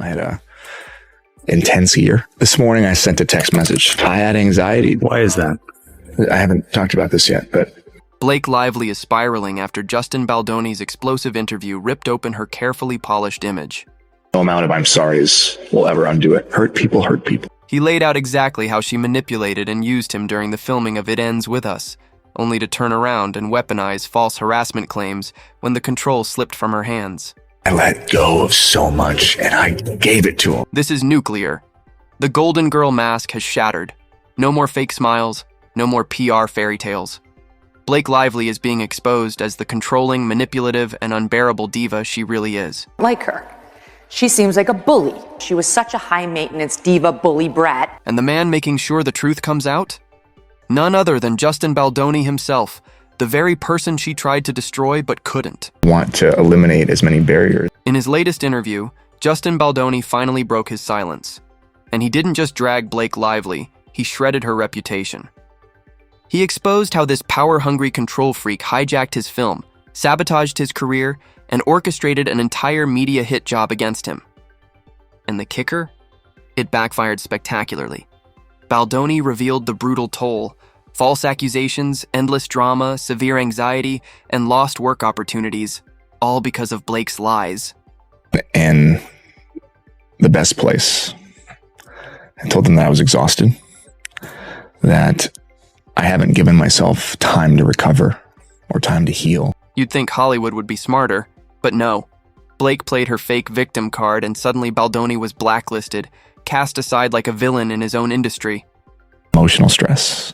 I had a intense year. This morning I sent a text message. I had anxiety. Why is that? I haven't talked about this yet, but Blake Lively is spiraling after Justin Baldoni's explosive interview ripped open her carefully polished image. no amount of I'm sorry's will ever undo it. Hurt people hurt people. He laid out exactly how she manipulated and used him during the filming of It Ends With Us, only to turn around and weaponize false harassment claims when the control slipped from her hands. I let go of so much, and I gave it to him. This is nuclear. The Golden Girl mask has shattered. No more fake smiles, no more PR fairy tales. Blake Lively is being exposed as the controlling, manipulative, and unbearable diva she really is. Like her. She seems like a bully. She was such a high-maintenance diva bully brat. And the man making sure the truth comes out? None other than Justin Baldoni himself, the very person she tried to destroy but couldn't. I want to eliminate as many barriers. In his latest interview, Justin Baldoni finally broke his silence. And he didn't just drag Blake Lively, he shredded her reputation. He exposed how this power-hungry control freak hijacked his film, sabotaged his career, and orchestrated an entire media hit job against him. And the kicker? It backfired spectacularly. Baldoni revealed the brutal toll: false accusations, endless drama, severe anxiety, and lost work opportunities, all because of Blake's lies. In the best place. I told them that I was exhausted, that I haven't given myself time to recover or time to heal. You'd think Hollywood would be smarter, but no. Blake played her fake victim card, and suddenly Baldoni was blacklisted, cast aside like a villain in his own industry. Emotional stress.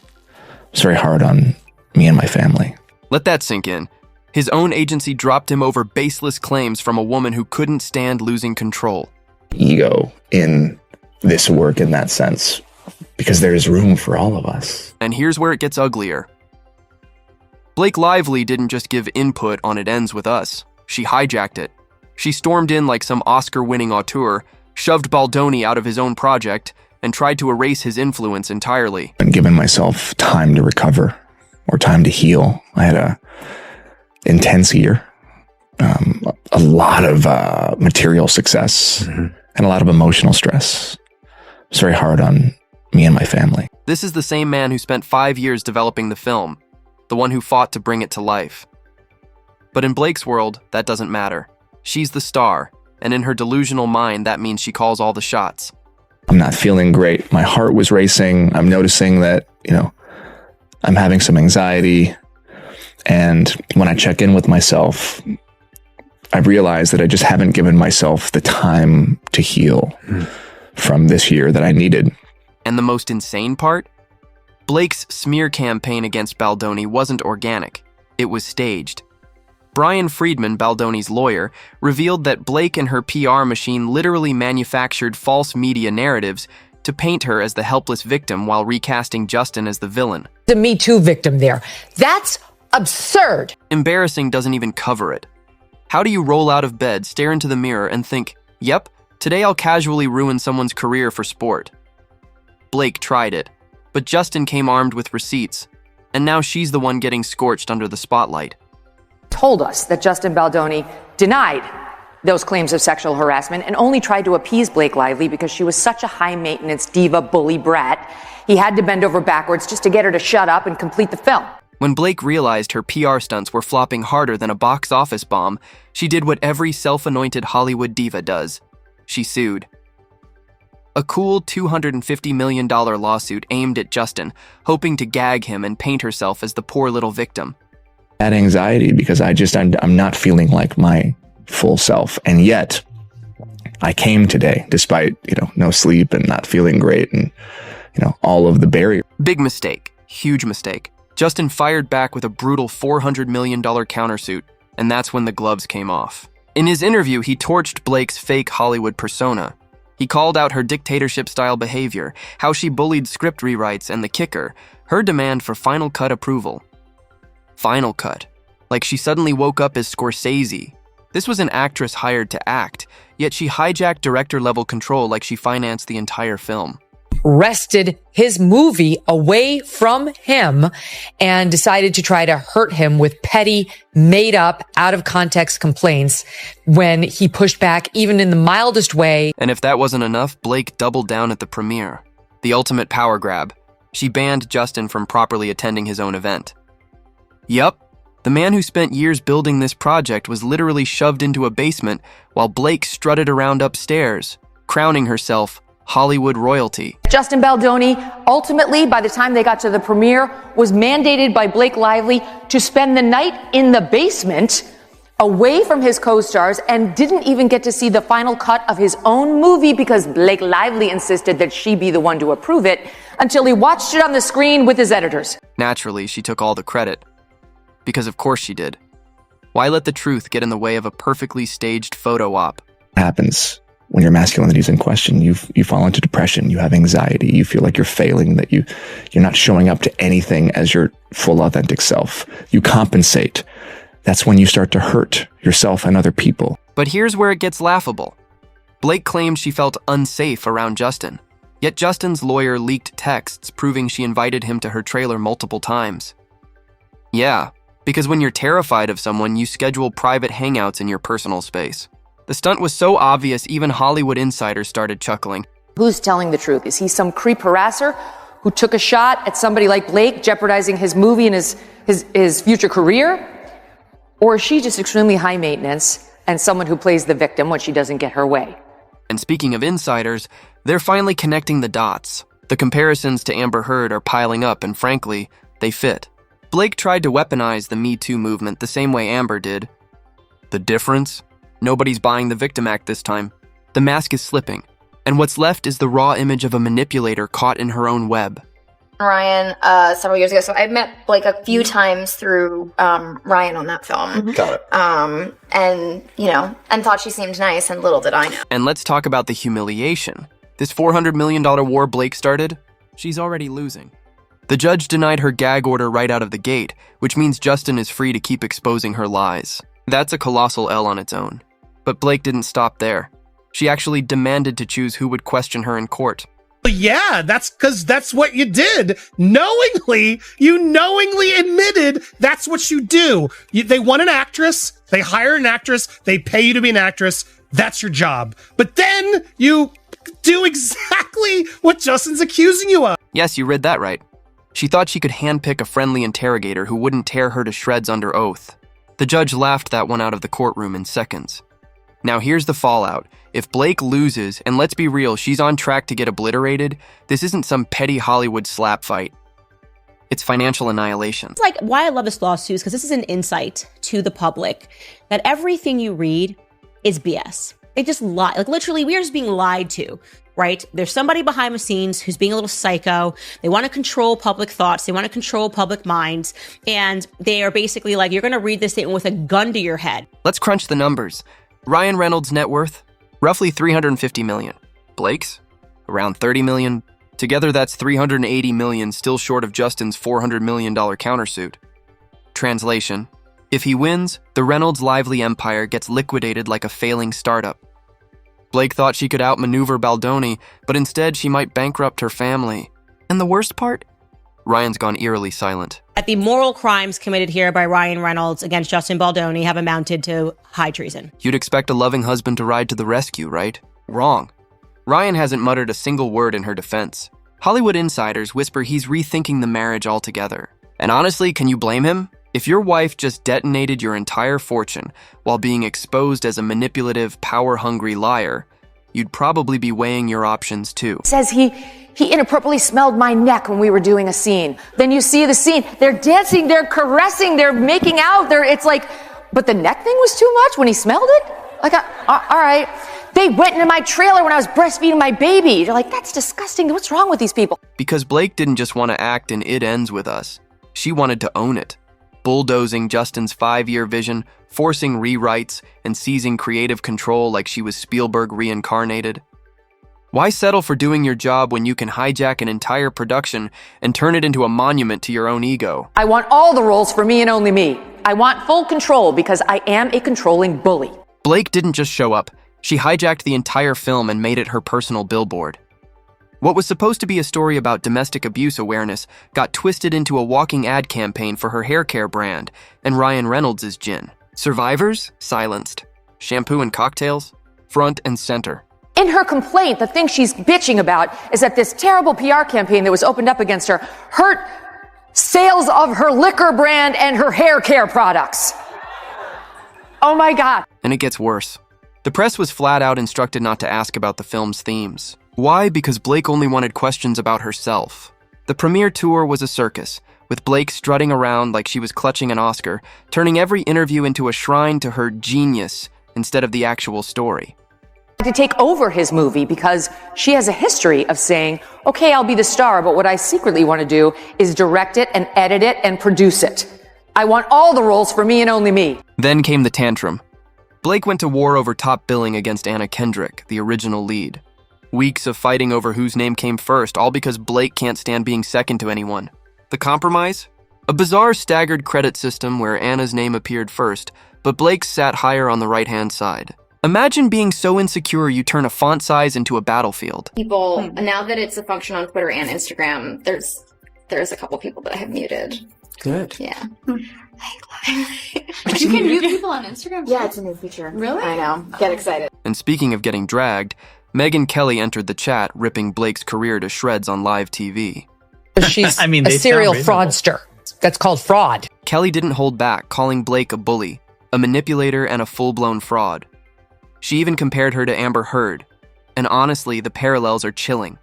It's very hard on me and my family. Let that sink in. His own agency dropped him over baseless claims from a woman who couldn't stand losing control. Ego in this work in that sense, because there's room for all of us. And here's where it gets uglier. Blake Lively didn't just give input on It Ends With Us. She hijacked it. She stormed in like some Oscar-winning auteur, shoved Baldoni out of his own project, and tried to erase his influence entirely. And given myself time to recover or time to heal. I had a intense year, a lot of material success, and a lot of emotional stress. It's very hard on me and my family. This is the same man who spent 5 years developing the film, the one who fought to bring it to life. But in Blake's world, that doesn't matter. She's the star, and in her delusional mind, that means she calls all the shots. I'm not feeling great. My heart was racing. I'm noticing that, I'm having some anxiety. And when I check in with myself, I realize that I just haven't given myself the time to heal from this year that I needed. And the most insane part? Blake's smear campaign against Baldoni wasn't organic. It was staged. Brian Friedman, Baldoni's lawyer, revealed that Blake and her PR machine literally manufactured false media narratives to paint her as the helpless victim while recasting Justin as the villain. The Me Too victim there. That's absurd. Embarrassing doesn't even cover it. How do you roll out of bed, stare into the mirror, and think, yep, today I'll casually ruin someone's career for sport? Blake tried it, but Justin came armed with receipts, and now she's the one getting scorched under the spotlight. Told us that Justin Baldoni denied those claims of sexual harassment and only tried to appease Blake Lively because she was such a high-maintenance diva bully brat. He had to bend over backwards just to get her to shut up and complete the film. When Blake realized her PR stunts were flopping harder than a box office bomb, she did what every self-anointed Hollywood diva does. She sued. A cool $250 million lawsuit aimed at Justin, hoping to gag him and paint herself as the poor little victim. I had anxiety because I'm not feeling like my full self. And yet I came today despite, no sleep and not feeling great and, all of the barriers. Big mistake. Huge mistake. Justin fired back with a brutal $400 million countersuit, and that's when the gloves came off. In his interview, he torched Blake's fake Hollywood persona. He called out her dictatorship-style behavior, how she bullied script rewrites, and the kicker, her demand for Final Cut approval. Final Cut. Like she suddenly woke up as Scorsese. This was an actress hired to act, yet she hijacked director-level control like she financed the entire film. wrested his movie away from him and decided to try to hurt him with petty, made up, out of context complaints when he pushed back even in the mildest way. And if that wasn't enough, Blake doubled down at the premiere. The ultimate power grab. She banned Justin from properly attending his own event. Yup, the man who spent years building this project was literally shoved into a basement while Blake strutted around upstairs, crowning herself Hollywood royalty. Justin Baldoni, ultimately, by the time they got to the premiere, was mandated by Blake Lively to spend the night in the basement away from his co-stars and didn't even get to see the final cut of his own movie because Blake Lively insisted that she be the one to approve it until he watched it on the screen with his editors. Naturally, she took all the credit. Because of course she did. Why let the truth get in the way of a perfectly staged photo op? What happens when your masculinity is in question? You fall into depression, you have anxiety, you feel like you're failing, that you're not showing up to anything as your full authentic self. You compensate. That's when you start to hurt yourself and other people. But here's where it gets laughable. Blake claimed she felt unsafe around Justin, yet Justin's lawyer leaked texts proving she invited him to her trailer multiple times. Yeah, because when you're terrified of someone, you schedule private hangouts in your personal space. The stunt was so obvious, even Hollywood insiders started chuckling. Who's telling the truth? Is he some creep harasser who took a shot at somebody like Blake, jeopardizing his movie and his future career? Or is she just extremely high maintenance and someone who plays the victim when she doesn't get her way? And speaking of insiders, they're finally connecting the dots. The comparisons to Amber Heard are piling up, and frankly, they fit. Blake tried to weaponize the Me Too movement the same way Amber did. The difference? Nobody's buying the victim act this time. The mask is slipping, and what's left is the raw image of a manipulator caught in her own web. Ryan several years ago. So I met Blake a few times through Ryan on that film. Got it. And thought she seemed nice, and little did I know. And let's talk about the humiliation. This $400 million war Blake started, she's already losing. The judge denied her gag order right out of the gate, which means Justin is free to keep exposing her lies. That's a colossal L on its own. But Blake didn't stop there. She actually demanded to choose who would question her in court. Yeah, that's because that's what you did. You knowingly admitted that's what you do. They want an actress, they hire an actress, they pay you to be an actress. That's your job. But then you do exactly what Justin's accusing you of. Yes, you read that right. She thought she could handpick a friendly interrogator who wouldn't tear her to shreds under oath. The judge laughed that one out of the courtroom in seconds. Now here's the fallout. If Blake loses, and let's be real, she's on track to get obliterated, this isn't some petty Hollywood slap fight. It's financial annihilation. It's like why I love this lawsuit is because this is an insight to the public that everything you read is BS. They just lie. Like literally, we are just being lied to. Right? There's somebody behind the scenes who's being a little psycho. They want to control public thoughts. They want to control public minds. And they are basically like, you're going to read this statement with a gun to your head. Let's crunch the numbers. Ryan Reynolds' net worth, roughly $350 million. Blake's, around $30 million. Together, that's $380 million, still short of Justin's $400 million countersuit. Translation: if he wins, the Reynolds Lively empire gets liquidated like a failing startup. Blake thought she could outmaneuver Baldoni, but instead she might bankrupt her family. And the worst part? Ryan's gone eerily silent. That the moral crimes committed here by Ryan Reynolds against Justin Baldoni have amounted to high treason. You'd expect a loving husband to ride to the rescue, right? Wrong. Ryan hasn't muttered a single word in her defense. Hollywood insiders whisper he's rethinking the marriage altogether. And honestly, can you blame him? If your wife just detonated your entire fortune while being exposed as a manipulative, power-hungry liar, you'd probably be weighing your options too. Says he inappropriately smelled my neck when we were doing a scene. Then you see the scene. They're dancing, they're caressing, they're making out. It's like, but the neck thing was too much when he smelled it? Like, all right. They went into my trailer when I was breastfeeding my baby. You're like, that's disgusting. What's wrong with these people? Because Blake didn't just want to act in It Ends With Us. She wanted to own it. Bulldozing Justin's 5-year vision, forcing rewrites, and seizing creative control like she was Spielberg reincarnated. Why settle for doing your job when you can hijack an entire production and turn it into a monument to your own ego? I want all the roles for me and only me. I want full control because I am a controlling bully. Blake didn't just show up. She hijacked the entire film and made it her personal billboard. What was supposed to be a story about domestic abuse awareness got twisted into a walking ad campaign for her hair care brand and Ryan Reynolds' gin. Survivors? Silenced. Shampoo and cocktails? Front and center. In her complaint, the thing she's bitching about is that this terrible PR campaign that was opened up against her hurt sales of her liquor brand and her hair care products. Oh my God. And it gets worse. The press was flat out instructed not to ask about the film's themes. Why? Because Blake only wanted questions about herself. The premiere tour was a circus, with Blake strutting around like she was clutching an Oscar, turning every interview into a shrine to her genius instead of the actual story. To take over his movie because she has a history of saying, okay, I'll be the star, but what I secretly want to do is direct it and edit it and produce it. I want all the roles for me and only me. Then came the tantrum. Blake went to war over top billing against Anna Kendrick, the original lead. Weeks of fighting over whose name came first, all because Blake can't stand being second to anyone. The compromise? A bizarre staggered credit system where Anna's name appeared first, but Blake's sat higher on the right-hand side. Imagine being so insecure you turn a font size into a battlefield. People, now that it's a function on Twitter and Instagram, there's a couple people that I have muted. Good. Yeah. You can mute people on Instagram? Yeah, it's a new feature. Really? I know. Get excited. And speaking of getting dragged, Megyn Kelly entered the chat, ripping Blake's career to shreds on live TV. She's I mean, a they serial sound reasonable. fraudster. That's called fraud. Kelly didn't hold back, calling Blake a bully, a manipulator, and a full-blown fraud. She even compared her to Amber Heard. And honestly, the parallels are chilling.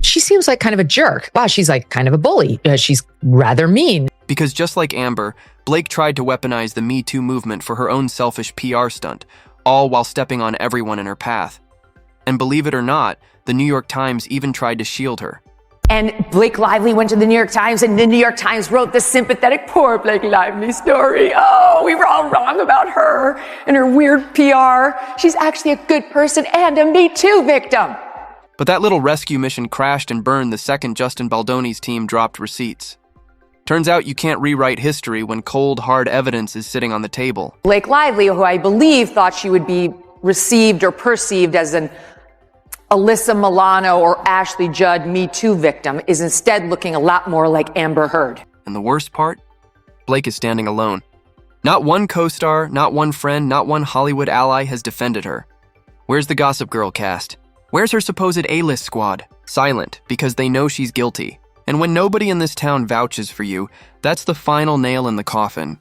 She seems like kind of a jerk. Wow, she's like kind of a bully. She's rather mean. Because just like Amber, Blake tried to weaponize the Me Too movement for her own selfish PR stunt, all while stepping on everyone in her path. And believe it or not, the New York Times even tried to shield her. And Blake Lively went to the New York Times, and the New York Times wrote the sympathetic poor Blake Lively story. Oh, we were all wrong about her and her weird PR. She's actually a good person and a Me Too victim. But that little rescue mission crashed and burned the second Justin Baldoni's team dropped receipts. Turns out you can't rewrite history when cold, hard evidence is sitting on the table. Blake Lively, who I believe thought she would be received or perceived as an Alyssa Milano or Ashley Judd Me Too victim, is instead looking a lot more like Amber Heard. And the worst part? Blake is standing alone. Not one co-star, not one friend, not one Hollywood ally has defended her. Where's the Gossip Girl cast? Where's her supposed A-list squad? Silent, because they know she's guilty. And when nobody in this town vouches for you, that's the final nail in the coffin.